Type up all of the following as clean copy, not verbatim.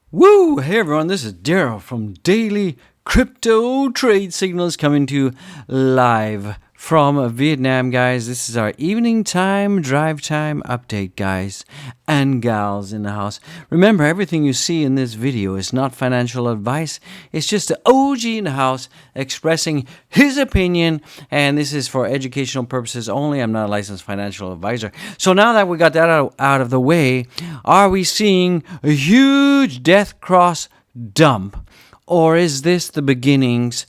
Woo! Hey everyone, this is Daryl from Daily Crypto Trade Signals coming to you live from Vietnam, guys. This is our evening time, drive time update, guys and gals in the house. Remember, everything you see in this video is not financial advice. It's just the OG in the house expressing his opinion, and this is for educational purposes only. I'm not a licensed financial advisor. So now that we got that out of the way, are we seeing a huge death cross dump? Or is this the beginnings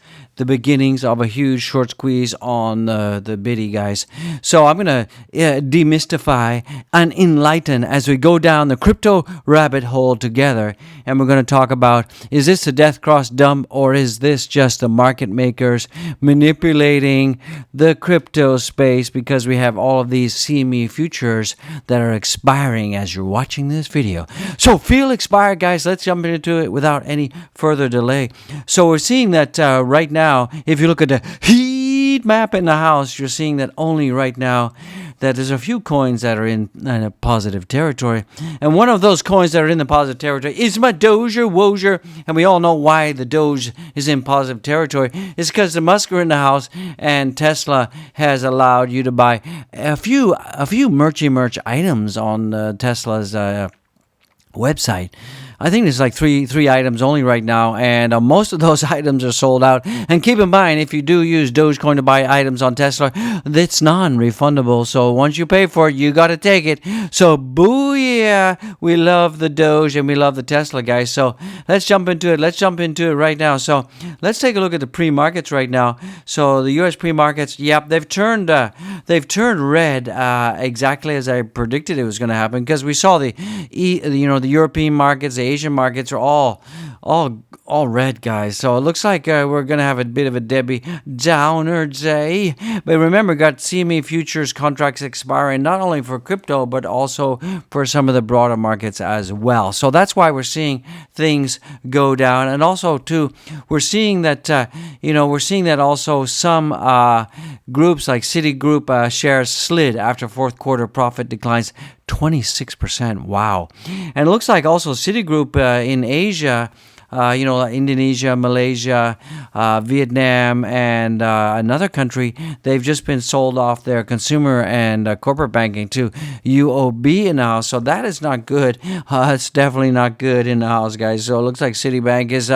of a huge short squeeze on the biddy, guys? So I'm going to demystify and enlighten as we go down the crypto rabbit hole together. And we're going to talk about, is this a death cross dump, or is this just the market makers manipulating the crypto space, because we have all of these CME futures that are expiring as you're watching this video. So feel expired, guys. Let's jump into it without any further delay. So we're seeing that right now, if you look at the heat map in the house, you're seeing that only right now that there's a few coins that are in a positive territory. And one of those coins that are in the positive territory is my Dogecoin. And we all know why the Doge is in positive territory. It's because the Musk are in the house, and Tesla has allowed you to buy a few merch items on Tesla's website. I think there's like three items only right now, and most of those items are sold out. And keep in mind, if you do use Dogecoin to buy items on Tesla, it's non-refundable. So once you pay for it, you got to take it. So booyah! We love the Doge and we love the Tesla, guys. So let's jump into it. Let's jump into it right now. So let's take a look at the pre-markets right now. So the U.S. pre-markets, yep, they've turned red exactly as I predicted it was going to happen, because we saw the European markets, the Asian markets are all red, guys. So it looks like we're going to have a bit of a Debbie Downer day. But remember, got CME futures contracts expiring not only for crypto, but also for some of the broader markets as well. So that's why we're seeing things go down. And also, too, we're seeing that, also some groups like Citigroup shares slid after fourth quarter profit declines 26%. Wow. And it looks like also Citigroup in Asia, Indonesia, Malaysia, Vietnam, and another country, they've just been sold off their consumer and corporate banking to UOB in the house. So that is not good. It's definitely not good in the house, guys. So it looks like Citibank is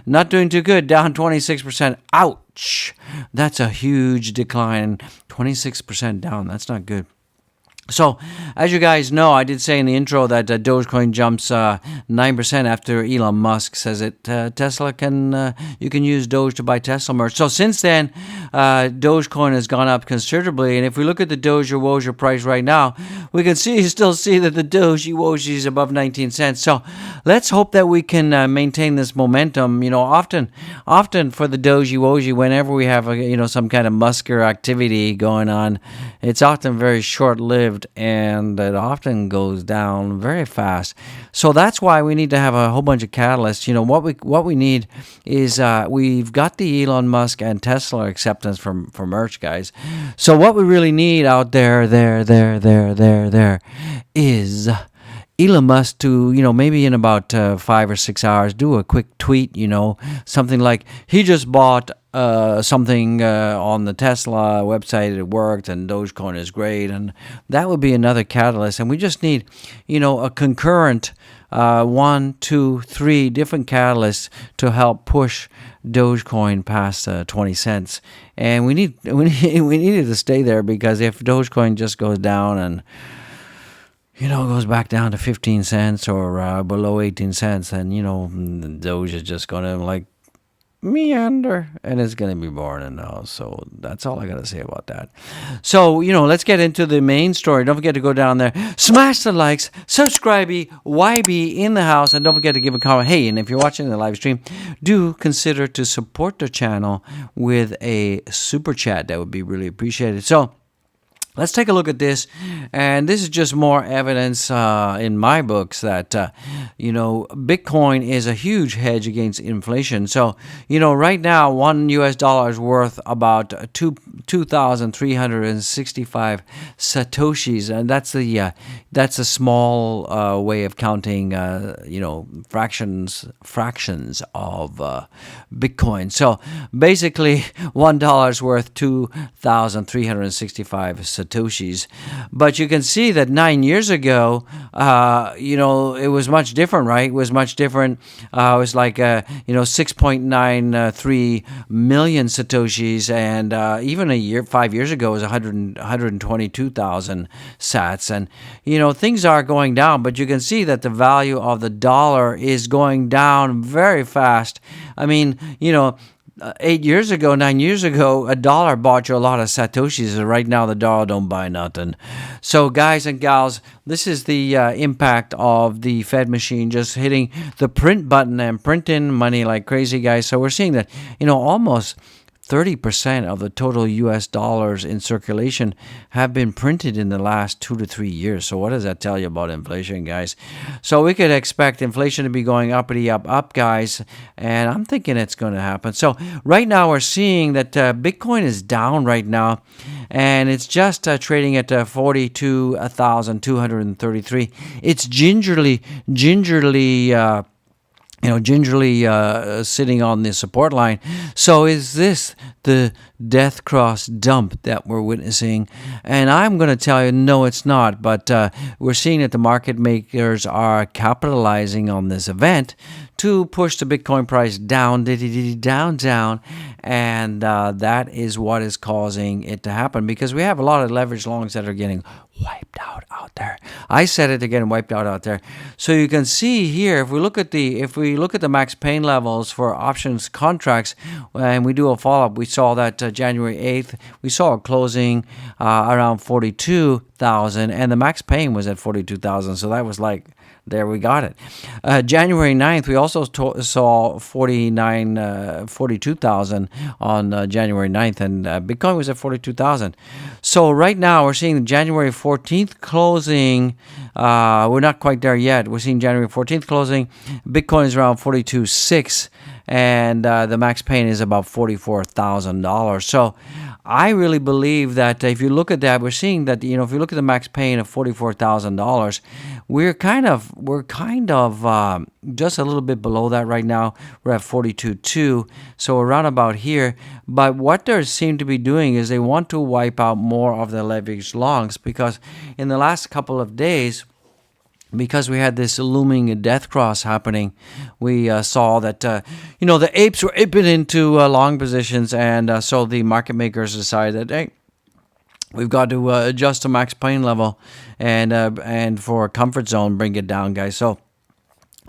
not doing too good, down 26%. Ouch. That's a huge decline. 26% down. That's not good. So, as you guys know, I did say in the intro that Dogecoin jumps 9% after Elon Musk says it. Tesla you can use Doge to buy Tesla merch. So since then, Dogecoin has gone up considerably. And if we look at the Doge or Woj price right now, we can still see that the Doge Woj is above 19 cents. So let's hope that we can maintain this momentum. Often for the Doge Woj, whenever we have some kind of Musker activity going on, it's often very short-lived, and it often goes down very fast. So that's why we need to have a whole bunch of catalysts. What we need is we've got the Elon Musk and Tesla acceptance for merch, guys. So what we really need out there is Elon Musk to, maybe in about 5 or 6 hours, do a quick tweet, something like, he just bought something on the Tesla website, it worked, and Dogecoin is great, and that would be another catalyst. And we just need, a concurrent 1, 2, 3 different catalysts to help push Dogecoin past 20 cents. And we need it to stay there, because if Dogecoin just goes down and goes back down to 15 cents or below 18 cents, then, Doge is just going to meander, and it's going to be boring now. So that's all I got to say about that. So, let's get into the main story. Don't forget to go down there, smash the likes, subscribe, YB in the house, and don't forget to give a comment. Hey, and if you're watching the live stream, do consider to support the channel with a super chat. That would be really appreciated. So, Let's take a look at this, and this is just more evidence in my books that Bitcoin is a huge hedge against inflation. So right now, $1 is worth about 2,365 satoshis, and that's a small way of counting fractions of Bitcoin. So basically, $1 is worth 2,365 satoshis. But you can see that 9 years ago, it was much different, right? It was much different. It was like 6.93 million satoshis, and even 5 years ago, it was 122,000 sats. And things are going down, but you can see that the value of the dollar is going down very fast. I mean, 8 years ago, 9 years ago, a dollar bought you a lot of satoshis. And right now, the dollar don't buy nothing. So, guys and gals, this is the impact of the Fed machine just hitting the print button and printing money like crazy, guys. So we're seeing that, almost 30% of the total U.S. dollars in circulation have been printed in the last 2 to 3 years. So what does that tell you about inflation, guys? So we could expect inflation to be going uppity up, guys, and I'm thinking it's going to happen. So right now we're seeing that Bitcoin is down right now, and it's just trading at 42,233. It's gingerly sitting on the support line. So is this the death cross dump that we're witnessing? And I'm going to tell you, no, it's not. But we're seeing that the market makers are capitalizing on this event to push the Bitcoin price down, down. And that is what is causing it to happen, because we have a lot of leverage longs that are getting wiped out there. I said it again, wiped out there. So you can see here, if we look at the max pain levels for options contracts, and we do a follow up, we saw that January 8th, we saw a closing around 42,000, and the max pain was at 42,000. So that was like, there we got it. January 9th, we also saw 42,000 on January 9th, and Bitcoin was at 42,000. So right now, we're seeing the January 14th closing. We're not quite there yet. We're seeing January 14th closing. Bitcoin is around 42.6, and the max pain is about $44,000. So I really believe that if you look at that, we're seeing that, if you look at the max pain of $44,000, we're kind of just a little bit below that right now. We're at 42.2, so around about here. But what they seem to be doing is they want to wipe out more of the leverage longs, because in the last couple of days, because we had this looming death cross happening, we saw that, the apes were aping into long positions, and so the market makers decided that, hey, we've got to adjust the max pain level and for a comfort zone, bring it down, guys. So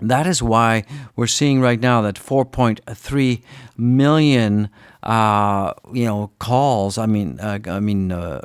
that is why we're seeing right now that 4.3 million calls.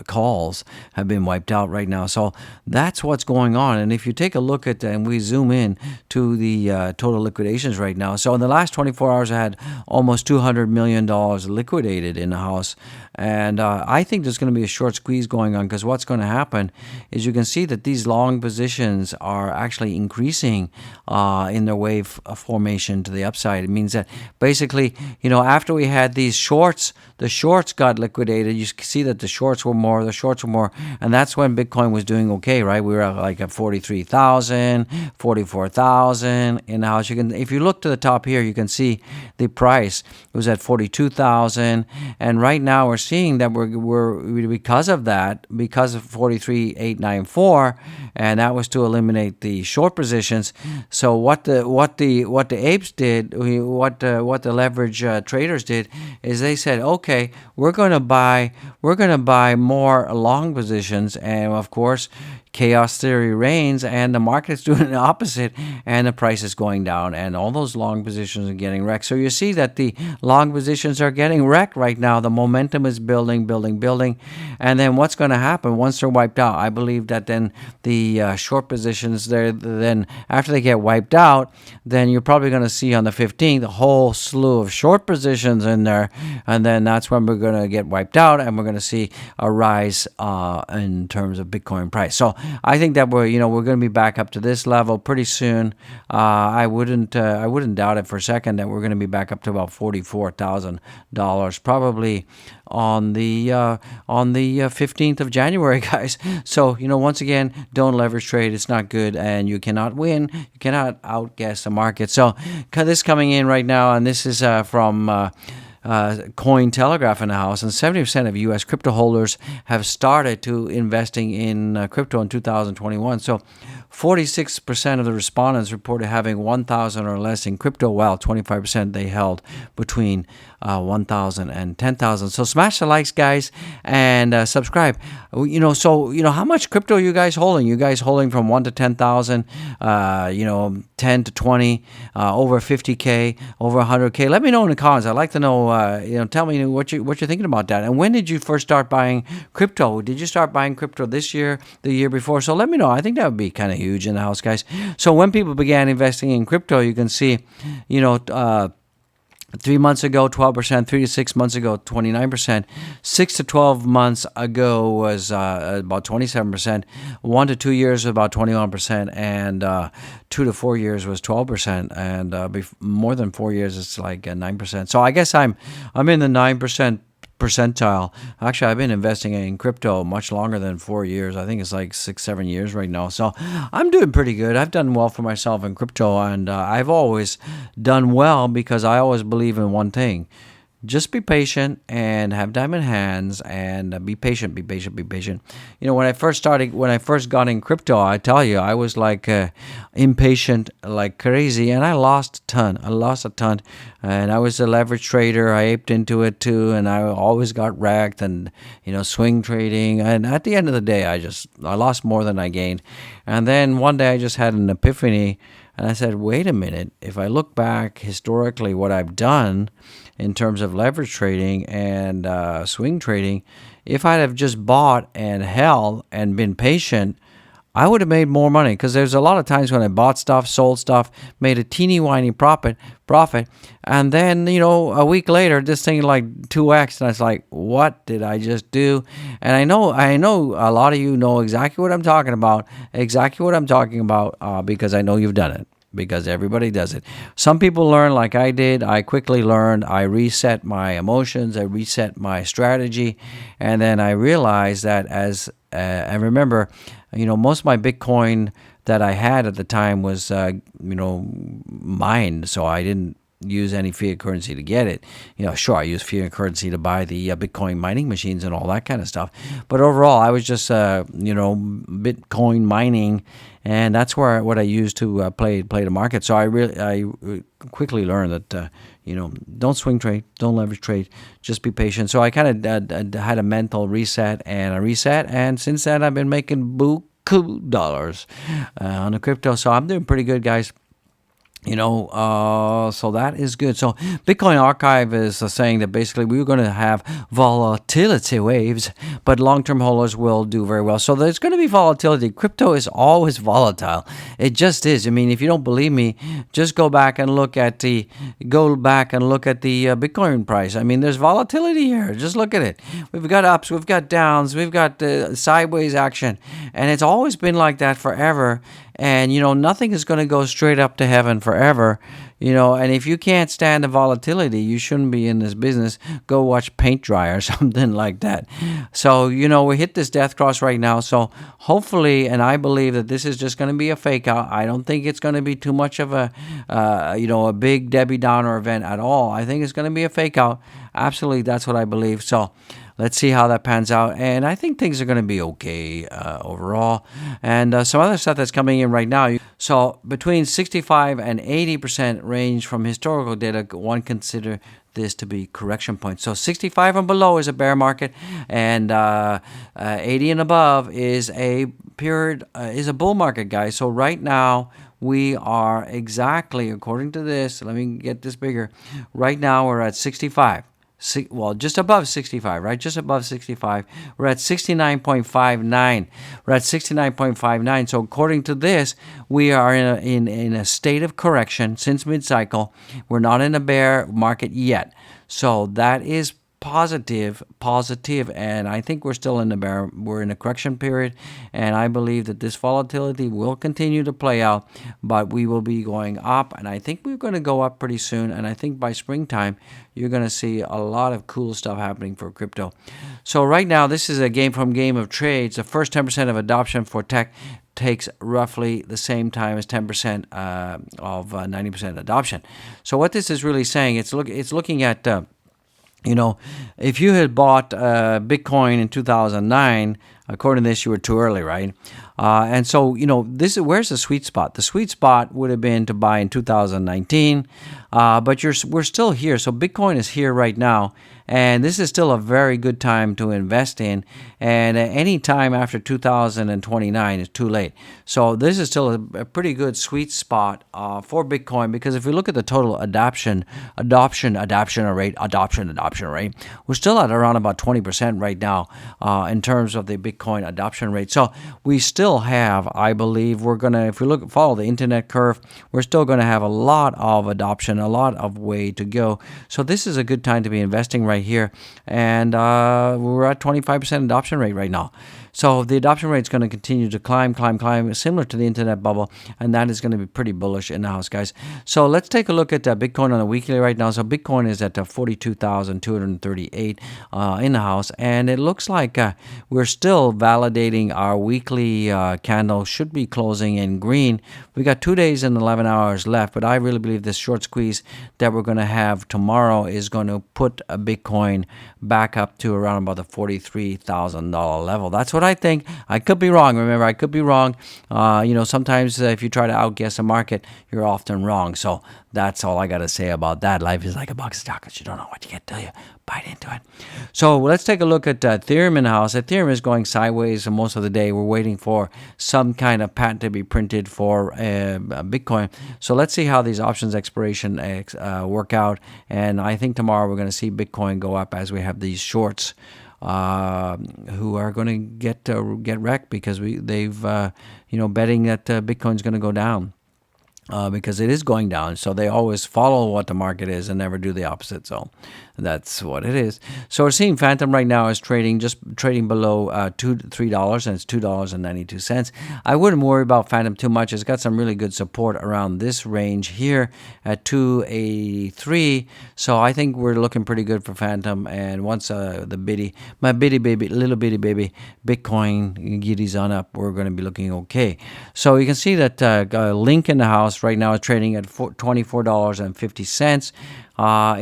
Calls have been wiped out right now. So that's what's going on. And if you take a look at and we zoom in to the total liquidations right now. So in the last 24 hours, I had almost $200 million liquidated in the house. And I think there's going to be a short squeeze going on, because what's going to happen is you can see that these long positions are actually increasing in their wave formation to the upside. It means that basically, after we had these shorts, the shorts got liquidated. You see that the shorts were more, and that's when Bitcoin was doing okay, right? We were at 43,000, 44,000 in the house. If you look to the top here, you can see the price. It was at 42,000, and right now we're seeing that we're because of 43,894, and that was to eliminate the short positions. So what the apes did, what the leverage traders did, is they said, okay, we're going to buy more long positions, and of course, chaos theory reigns, and the market's doing the opposite, and the price is going down, and all those long positions are getting wrecked. So you see that the long positions are getting wrecked right now. The momentum is building, and then what's going to happen once they're wiped out? I believe that then the short positions there, then after they get wiped out, then you're probably going to see on the 15th a whole slew of short positions in there, and then that's when we're going to get wiped out, and we're going to see a rise in terms of Bitcoin price. So I think that we're going to be back up to this level pretty soon. I wouldn't doubt it for a second that we're going to be back up to about $44,000 probably on the 15th of January, guys. So once again, don't leverage trade. It's not good, and you cannot win. You cannot outguess the market. So this coming in right now, and this is from Cointelegraph in the house, and 70% of U.S. crypto holders have started to investing in crypto in 2021. So 46% of the respondents reported having 1,000 or less in crypto, while 25% they held between 1,000 and 10,000. So smash the likes, guys, and subscribe. How much crypto are you guys holding? You guys holding from 1 to 10,000, 10 to 20, over 50K, over 100K? Let me know in the comments. I'd like to know, tell me what you're thinking about that. And when did you first start buying crypto? Did you start buying crypto this year, the year before? So let me know. I think that would be kind of huge in the house, guys. So when people began investing in crypto, you can see, 3 months ago, 12%. 3 to 6 months ago, 29%. 6 to 12 months ago was about 27%. 1 to 2 years was about 21%, and 2 to 4 years was 12%, and more than 4 years, it's like 9%. So I guess I'm in the 9% percentile. Actually, I've been investing in crypto much longer than 4 years. I think it's like 6-7 years right now. So I'm doing pretty good. I've done well for myself in crypto, and I've always done well because I always believe in one thing: just be patient and have diamond hands, and be patient. When I first got in crypto, I tell you, I was like impatient like crazy, and I lost a ton. And I was a leverage trader. I aped into it too, and I always got wrecked, and swing trading. And at the end of the day, I lost more than I gained. And then one day I just had an epiphany, and I said, wait a minute, if I look back historically what I've done in terms of leverage trading and swing trading, if I'd have just bought and held and been patient, I would have made more money. Because there's a lot of times when I bought stuff, sold stuff, made a teeny whiny profit, and then a week later this thing like 2x, and I was like, what did I just do? And I know a lot of you know exactly what I'm talking about, because I know you've done it. Because everybody does it. Some people learn like I did. I quickly learned. I reset my emotions. I reset my strategy. And then I realized that I remember, most of my Bitcoin that I had at the time was, mined. So I didn't use any fiat currency to get it. Sure, I used fiat currency to buy the Bitcoin mining machines and all that kind of stuff. But overall, I was just, Bitcoin mining, and that's what I used to play the market. So I quickly learned that, don't swing trade, don't leverage trade, just be patient. So I kind of had a mental reset, and since then I've been making buku dollars on the crypto. So I'm doing pretty good, guys. So that is good. So Bitcoin Archive is saying that basically we're going to have volatility waves, but long-term holders will do very well. So there's going to be volatility. Crypto is always volatile. It just is. I mean, if you don't believe me, just go back and look at the Bitcoin price. I mean, there's volatility here. Just look at it. We've got ups, we've got downs, we've got sideways action, and it's always been like that forever. And, nothing is going to go straight up to heaven forever, and if you can't stand the volatility, you shouldn't be in this business. Go watch paint dry or something like that. So, we hit this death cross right now. So hopefully, and I believe that this is just going to be a fake out. I don't think it's going to be too much of a big Debbie Downer event at all. I think it's going to be a fake out. Absolutely, that's what I believe. So let's see how that pans out. And I think things are going to be okay overall. And some other stuff that's coming in right now. So between 65 and 80% range from historical data, one consider this to be correction points. So 65 and below is a bear market, and 80 and above is a period is a bull market, guys. So right now we are exactly, according to this, let me get this bigger. Right now we're at 65. Well, just above 65, right? Just above 65. We're at 69.59. We're at 69.59. So according to this, we are in a state of correction since mid-cycle. We're not in a bear market yet. So that is positive, and I think we're still in the bear. We're in a correction period, and I believe that this volatility will continue to play out, but we will be going up, and I think we're going to go up pretty soon, and I think by springtime you're going to see a lot of cool stuff happening for crypto. So right now, this is a game of trades. The first 10% of adoption for tech takes roughly the same time as 10% of 90% adoption. So what this is really saying, it's looking at if you had bought Bitcoin in 2009, according to this, you were too early, right? And so, this is where's the sweet spot? The sweet spot would have been to buy in 2019, but we're still here. So Bitcoin is here right now, and this is still a very good time to invest in. And any time after 2029 is too late. So this is still a pretty good sweet spot for Bitcoin, because if we look at the total adoption rate, we're still at around about 20% right now in terms of the Bitcoin adoption rate. So we still have, I believe, if we follow the internet curve, we're still going to have a lot of adoption, a lot of way to go. So this is a good time to be investing right here. And we're at 25% adoption rate right now. So the adoption rate is going to continue to climb, similar to the internet bubble, and that is going to be pretty bullish in the house, guys. So let's take a look at Bitcoin on the weekly right now. So Bitcoin is at 42,238 in the house, and it looks like we're still validating our weekly candle. Should be closing in green. We got 2 days and 11 hours left, but I really believe this short squeeze that we're going to have tomorrow is going to put a Bitcoin back up to around about the $43,000 level. That's what I think. I could be wrong. Remember, I could be wrong. Sometimes if you try to outguess a market, you're often wrong. So that's all I got to say about that. Life is like a box of chocolates. You don't know what you get till you bite into it. So let's take a look at Ethereum in the house. Ethereum is going sideways most of the day. We're waiting for some kind of patent to be printed for Bitcoin. So let's see how these options expiration work out. And I think tomorrow we're going to see Bitcoin go up as we have these shorts who are going to get wrecked because they've betting that Bitcoin's going to go down. Because it is going down. So they always follow what the market is and never do the opposite. So that's what it is. So we're seeing Phantom right now is trading below $3, and it's $2.92. I wouldn't worry about Phantom too much. It's got some really good support around this range here at 283. So I think we're looking pretty good for Phantom. And once little bitty baby Bitcoin giddies on up, we're going to be looking okay. So you can see that Link in the house right now is trading at $24.50.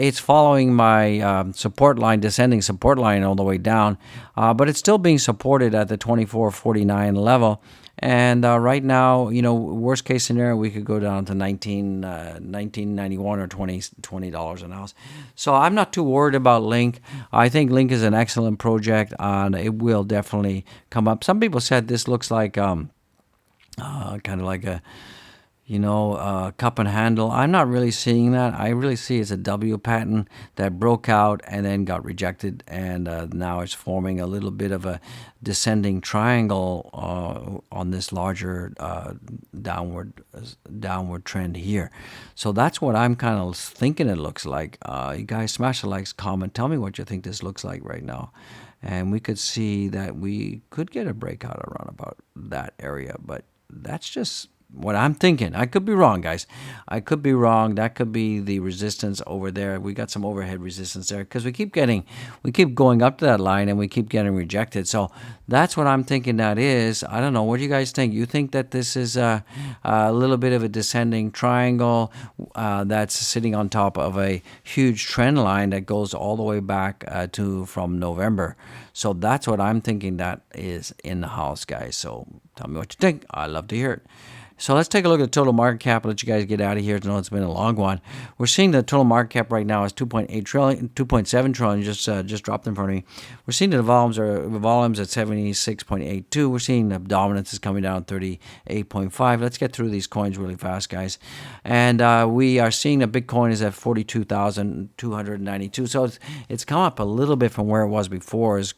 It's following my support line, descending support line all the way down, but it's still being supported at the 24.49 level. And right now, worst case scenario, we could go down to $19.91 or $20 an ounce. So I'm not too worried about Link. I think Link is an excellent project, and it will definitely come up. Some people said this looks like kind of like a cup and handle. I'm not really seeing that. I really see it's a W pattern that broke out and then got rejected, and now it's forming a little bit of a descending triangle on this larger downward trend here. So that's what I'm kind of thinking it looks like. You guys smash the likes, comment, tell me what you think this looks like right now. And we could see that we could get a breakout around about that area, but that's just what I'm thinking. I could be wrong, guys. I could be wrong. That could be the resistance over there. We got some overhead resistance there because we keep going up to that line and we keep getting rejected. So that's what I'm thinking that is. I don't know. What do you guys think? You think that this is a little bit of a descending triangle that's sitting on top of a huge trend line that goes all the way back from November. So that's what I'm thinking that is in the house, guys. So tell me what you think. I'd love to hear it. So let's take a look at the total market cap. I'll let you guys get out of here. To know it's been a long one. We're seeing the total market cap right now is 2.8 trillion, 2.7 trillion. Just dropped in front of me. We're seeing the volumes at 76.82. We're seeing the dominance is coming down 38.5. Let's get through these coins really fast, guys. And we are seeing that Bitcoin is at 42,292. So it's come up a little bit from where it was before. It's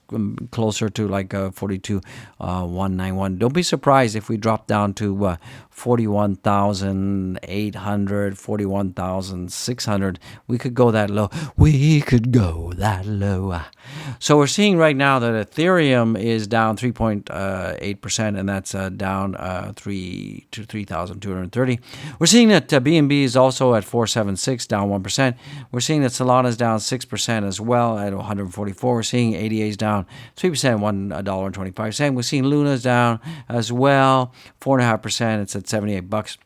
closer to like 42,191. Don't be surprised if we drop down to 41,800, 41,600. We could go that low. We could go that low. So we're seeing right now that Ethereum is down 3.8%, and that's down 3,230. We're seeing that BNB is also at 476, down 1%. We're seeing that Solana is down 6% as well at 144. We're seeing ADA is down 3%, $1.25. We're seeing Luna's down as well, 4.5%. It's at $78.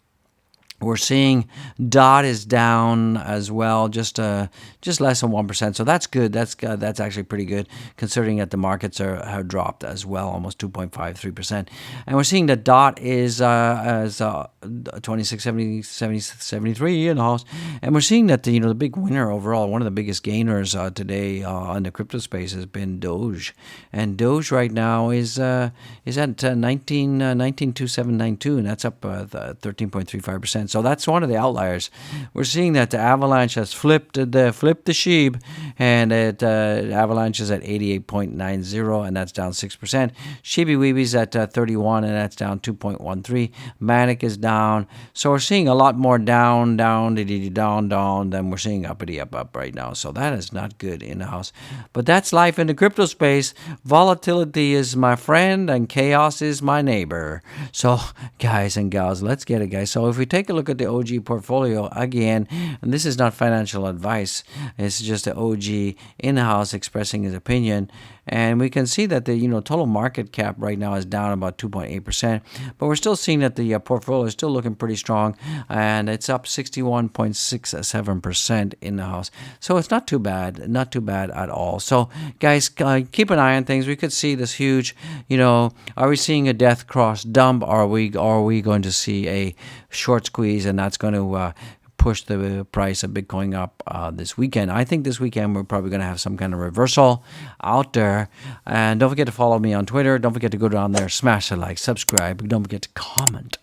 We're seeing DOT is down as well, just less than 1%. So that's good. That's actually pretty good, considering that the markets have dropped as well, almost 2.53%. And we're seeing that DOT is 26.73 in the house. And we're seeing that the big winner overall, one of the biggest gainers today on the crypto space has been Doge. And Doge right now is at 19,2792, and that's up 13.35%. So that's one of the outliers. We're seeing that the Avalanche has flipped the sheep, and Avalanche is at 88.90, and that's down 6%. Sheeby Weeby's at 31, and that's down 2.13. Manic is down. So we're seeing a lot more down than we're seeing uppity up right now. So that is not good in the house. But that's life in the crypto space. Volatility is my friend, and chaos is my neighbor. So guys and gals, let's get it, guys. So if we take a look at the OG portfolio again, and this is not financial advice, it's just the OG in the house expressing his opinion. And we can see that the total market cap right now is down about 2.8%, but we're still seeing that the portfolio is still looking pretty strong, and it's up 61.67% in the house. So it's not too bad at all. So guys, keep an eye on things. We could see this huge, are we seeing a death cross dump? Are we going to see a short squeeze, and that's going to push the price of Bitcoin up this weekend? I think this weekend we're probably going to have some kind of reversal out there. And don't forget to follow me on Twitter. Don't forget to go down there, smash the like, subscribe. Don't forget to comment.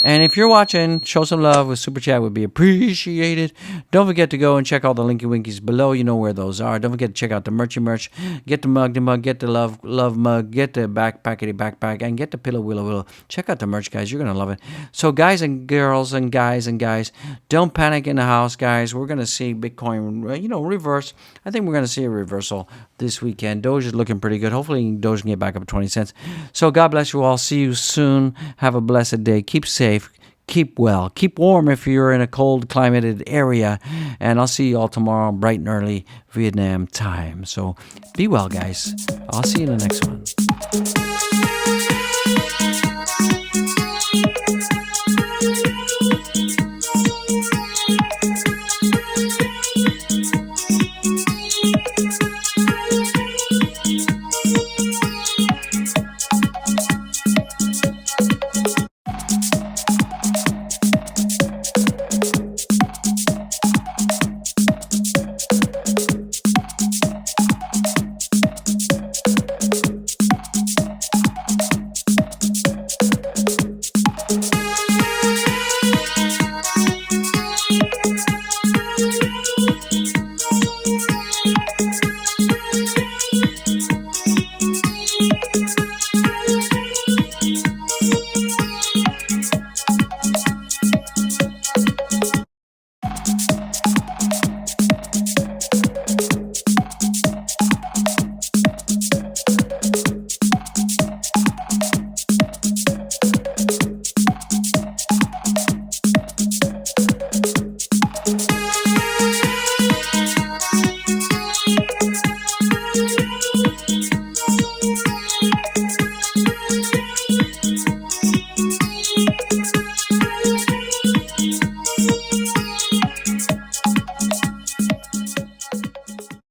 And if you're watching, show some love with Super Chat would be appreciated. Don't forget to go and check all the linky winkies below. You know where those are. Don't forget to check out the merch. Get the mug, get the love mug, get the backpack, and get the pillow willow. Check out the merch, guys. You're going to love it. So guys and girls and guys, don't panic in the house, guys. We're going to see Bitcoin, reverse. I think we're going to see a reversal this weekend. Doge is looking pretty good. Hopefully Doge can get back up 20 cents. So God bless you all. See you soon. Have a blessed day. Keep safe. Keep well. Keep warm if you're in a cold climated area. And I'll see you all tomorrow, bright and early Vietnam time. So be well, guys. I'll see you in the next one.